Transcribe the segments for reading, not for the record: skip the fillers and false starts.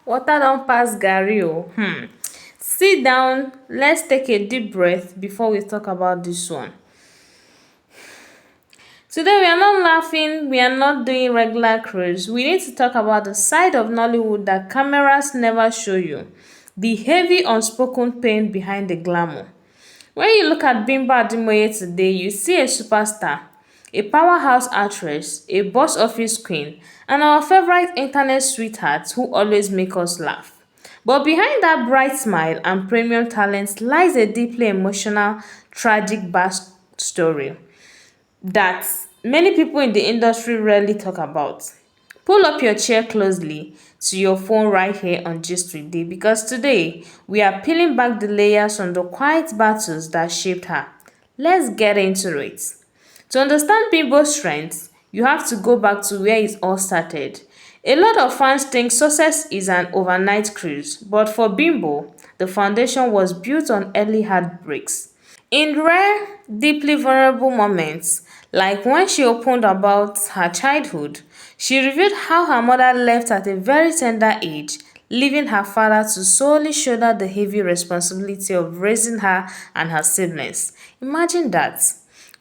Water don't pass garri o. Sit down, let's take a deep breath before we talk about this one. Today we are not laughing, we are not doing regular cruise. We need to talk about the side of Nollywood that cameras never show you. The heavy unspoken pain behind the glamour. When you look at Bimbo Ademoye today, you see a superstar, a powerhouse actress, a boss office queen, and our favorite internet sweetheart who always make us laugh. But behind that bright smile and premium talent lies a deeply emotional, tragic backstory that many people in the industry rarely talk about. Pull up your chair closely to your phone right here on Gist Today because today we are peeling back the layers on the quiet battles that shaped her. Let's get into it. To understand Bimbo's strengths, you have to go back to where it all started. A lot of fans think success is an overnight cruise, but for Bimbo, the foundation was built on early heartbreaks. In rare, deeply vulnerable moments, like when she opened about her childhood, she revealed how her mother left at a very tender age, leaving her father to solely shoulder the heavy responsibility of raising her and her siblings. Imagine that.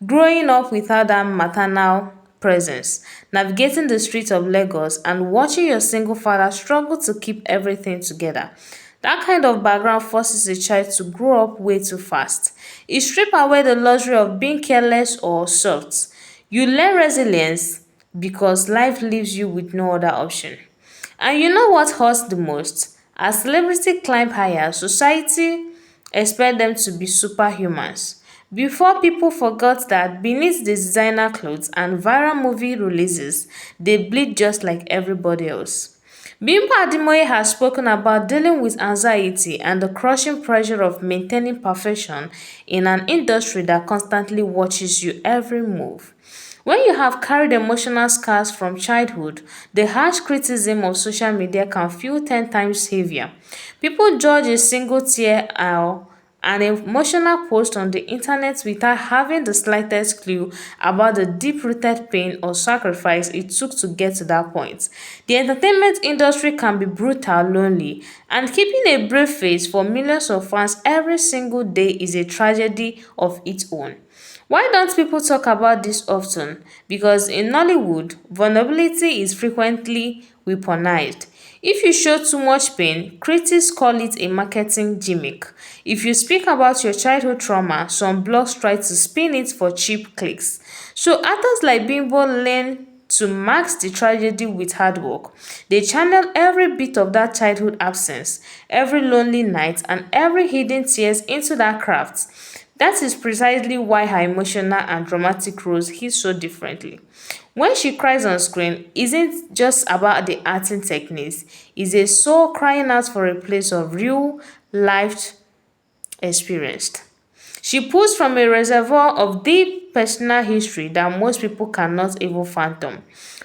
Growing up without that maternal presence, navigating the streets of Lagos and watching your single father struggle to keep everything together. That kind of background forces a child to grow up way too fast. It strips away the luxury of being careless or soft. You learn resilience because life leaves you with no other option. And you know what hurts the most? As celebrities climb higher, society expect them to be superhumans. Before people forgot that beneath the designer clothes and viral movie releases, they bleed just like everybody else. Bimbo Ademoye has spoken about dealing with anxiety and the crushing pressure of maintaining perfection in an industry that constantly watches you every move. When you have carried emotional scars from childhood, the harsh criticism of social media can feel 10 times heavier. People judge a single tear or an emotional post on the internet without having the slightest clue about the deep-rooted pain or sacrifice it took to get to that point. The entertainment industry can be brutal, lonely, and keeping a brave face for millions of fans every single day is a tragedy of its own. Why don't people talk about this often? Because in Nollywood, vulnerability is frequently weaponized. If you show too much pain, critics call it a marketing gimmick. If you speak about your childhood trauma, some blogs try to spin it for cheap clicks. So actors like Bimbo learn to mask the tragedy with hard work. They channel every bit of that childhood absence, every lonely night, and every hidden tears into that craft. That is precisely why her emotional and dramatic roles hit so differently. When she cries on screen, isn't just about the acting techniques, it's a soul crying out for a place of real life experienced. She pulls from a reservoir of deep personal history that most people cannot even fathom.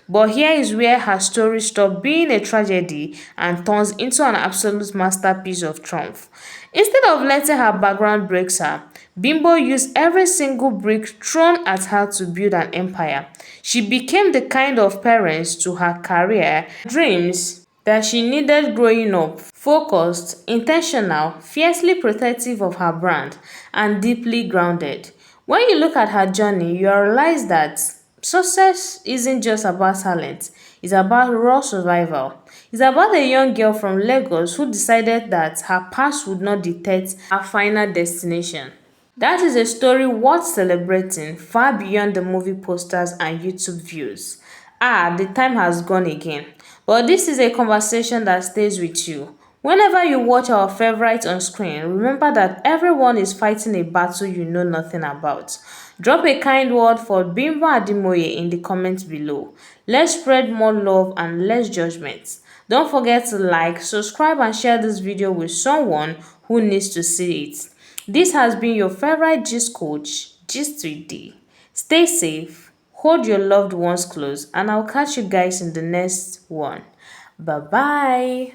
But here is where her story stops being a tragedy and turns into an absolute masterpiece of triumph. Instead of letting her background break her, Bimbo used every single brick thrown at her to build an empire. She became the kind of parent to her career dreams that she needed growing up, focused, intentional, fiercely protective of her brand, and deeply grounded. When you look at her journey, you realize that success isn't just about talent, it's about raw survival. It's about a young girl from Lagos who decided that her past would not dictate her final destination. That is a story worth celebrating far beyond the movie posters and YouTube views. The time has gone again. But this is a conversation that stays with you. Whenever you watch our favorite on screen, remember that everyone is fighting a battle you know nothing about. Drop a kind word for Bimbo Ademoye in the comments below. Let's spread more love and less judgment. Don't forget to like, subscribe and share this video with someone who needs to see it. This has been your favorite gist coach, Gist 3D. Stay safe, hold your loved ones close, and I'll catch you guys in the next one. Bye bye.